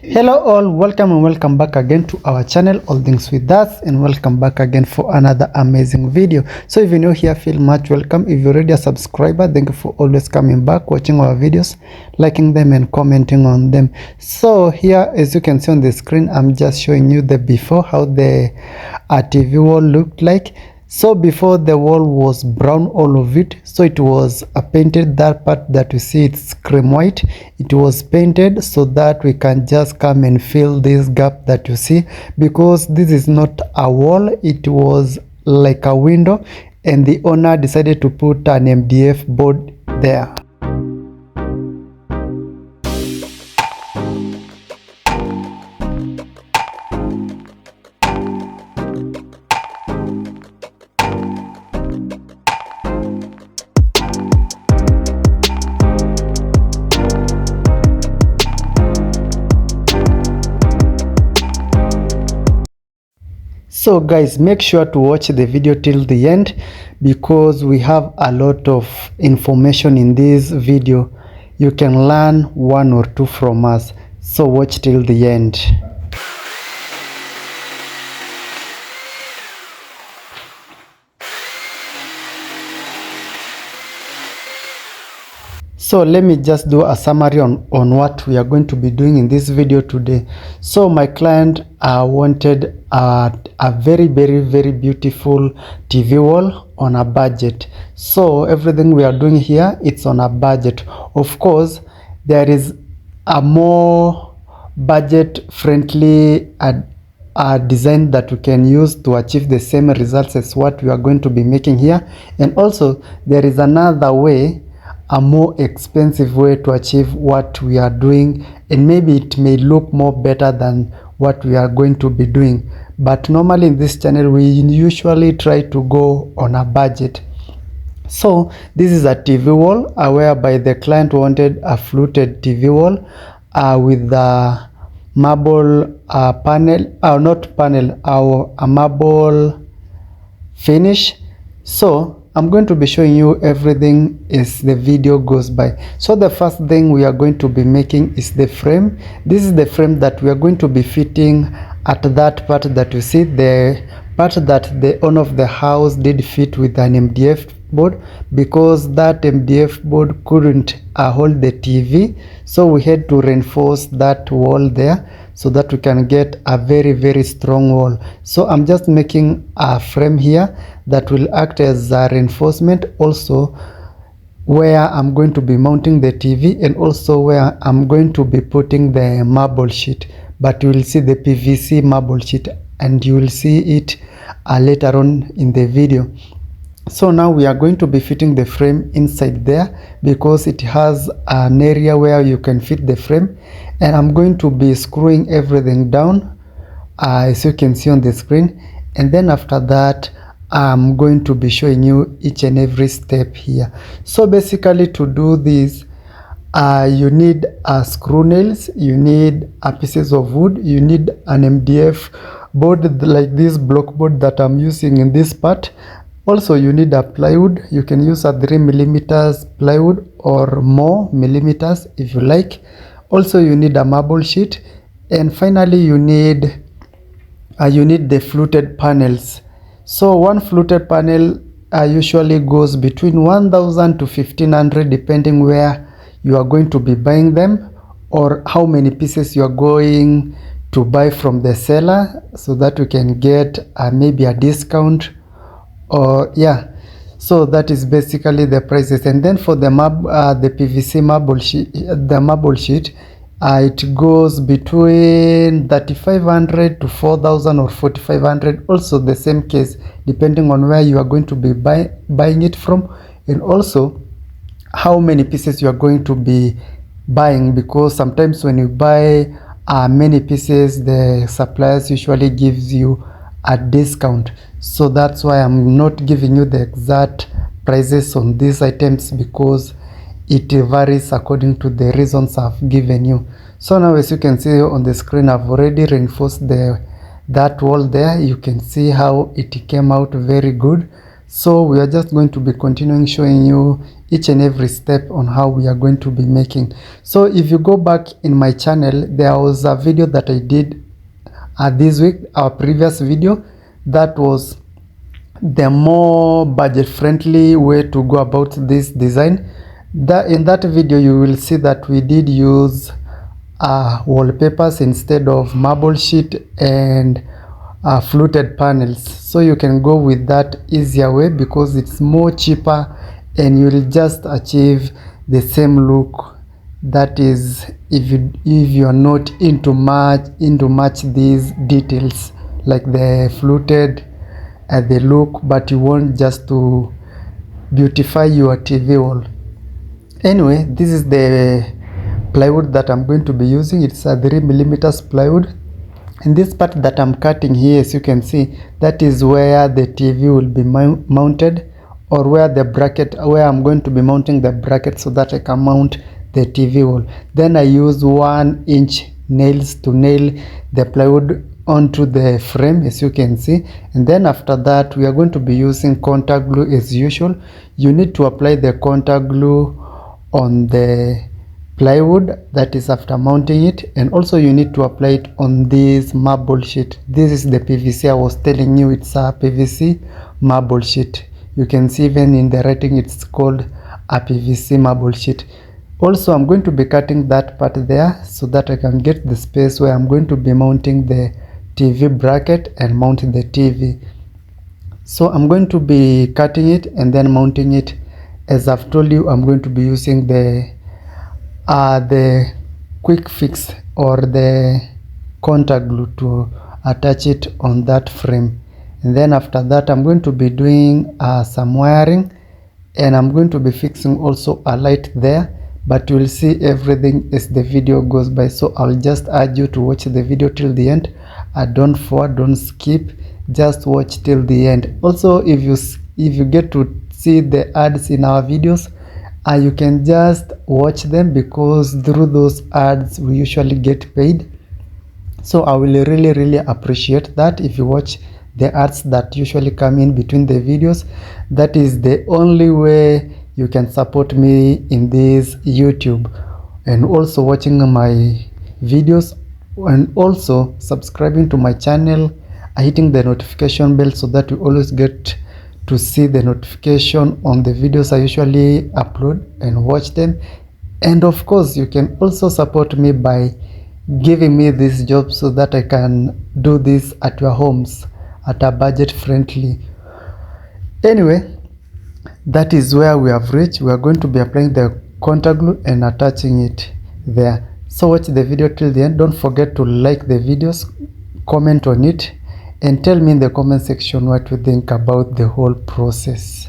Hello all, welcome and welcome back again to our channel All Things With Us, and welcome back again for another amazing video. So if you're new here, feel much welcome. If you're already a subscriber, thank you for always coming back, watching our videos, liking them and commenting on them. So here, as you can see on the screen, I'm just showing you the before, how the TV wall looked like. So before, the wall was brown, all of it, so it was painted. That part that you see, it's cream white, it was painted so that we can just come and fill this gap that you see, because this is not a wall, it was like a window, and the owner decided to put an MDF board there. So guys, make sure to watch the video till the end, because we have a lot of information in this video. You can learn one or two from us, so watch till the end. So let me just do a summary on what we are going to be doing in this video today. So my client wanted a very beautiful TV wall on a budget. So everything we are doing here, it's on a budget. Of course, there is a more budget friendly design that we can use to achieve the same results as what we are going to be making here. And also there is another way, a more expensive way to achieve what we are doing, and maybe it may look more better than what we are going to be doing. But normally in this channel, we usually try to go on a budget. So this is a TV wall whereby the client wanted a fluted TV wall with a marble panel, not panel, a marble finish. So I'm going to be showing you everything as the video goes by. So the first thing we are going to be making is the frame. This is the frame that we are going to be fitting at that part that you see, the part that the owner of the house did fit with an MDF board, because that MDF board couldn't hold the TV. So we had to reinforce that wall there so that we can get a very strong wall. So I'm just making a frame here that will act as a reinforcement, also where I'm going to be mounting the TV, and also where I'm going to be putting the marble sheet. But you will see the PVC marble sheet, and you will see it later on in the video. So now we are going to be fitting the frame inside there, because it has an area where you can fit the frame, and I'm going to be screwing everything down as you can see on the screen. And then after that, I'm going to be showing you each and every step here. So basically, to do this, you need screw nails, you need pieces of wood, you need an MDF board like this block board that I'm using in this part. Also you need a plywood. You can use a 3mm plywood or more millimeters if you like. Also you need a marble sheet, and finally you need the fluted panels. So one fluted panel usually goes between 1,000 to 1,500 depending where you are going to be buying them, or how many pieces you are going to buy from the seller, so that you can get maybe a discount, or yeah. So that is basically the prices. And then for the PVC marble sheet, the marble sheet, it goes between 3,500 to 4,000 or 4,500. Also the same case depending on where you are going to be buying it from, and also how many pieces you are going to be buying, because sometimes when you buy many pieces, the suppliers usually gives you a discount. So that's why I'm not giving you the exact prices on these items, because it varies according to the reasons I've given you. So now as you can see on the screen, I've already reinforced that wall there. You can see how it came out very good. So we are just going to be continuing showing you each and every step on how we are going to be making. So if you go back in my channel, there was a video that I did this week, our previous video, that was the more budget friendly way to go about this design. In that video you will see that we did use wallpapers instead of marble sheet and fluted panels. So you can go with that easier way because it's more cheaper and you will just achieve the same look. That is, if you are not into much these details like the fluted the look, but you want just to beautify your TV wall. Anyway, this is the plywood that I'm going to be using. It's a 3mm plywood. And this part that I'm cutting here, as you can see, that is where the TV will be mounted, or where the bracket, where I'm going to be mounting the bracket so that I can mount the TV wall. Then I use 1-inch nails to nail the plywood onto the frame, as you can see. And then after that we are going to be using contact glue as usual. You need to apply the contact glue on the plywood, that is after mounting it, and also you need to apply it on this marble sheet. This is the PVC I was telling you, it's a PVC marble sheet. You can see even in the writing it's called a PVC marble sheet. Also I'm going to be cutting that part there so that I can get the space where I'm going to be mounting the TV bracket and mounting the TV. So I'm going to be cutting it and then mounting it. As I've told you, I'm going to be using the quick fix or the contact glue to attach it on that frame. And then after that I'm going to be doing some wiring, and I'm going to be fixing also a light there, but you will see everything as the video goes by. So I'll just urge you to watch the video till the end. Don't forward, don't skip, just watch till the end. Also, if you get to see the ads in our videos, you can just watch them, because through those ads we usually get paid. So I will really appreciate that if you watch the ads that usually come in between the videos. That is the only way you can support me in this YouTube. And also watching my videos, and also subscribing to my channel, hitting the notification bell so that you always get to see the notification on the videos I usually upload and watch them. And of course you can also support me by giving me this job so that I can do this at your homes at a budget friendly. Anyway, that is where we have reached. We are going to be applying the contact glue and attaching it there. So watch the video till the end. Don't forget to like the videos, comment on it, and tell me in the comment section what you think about the whole process.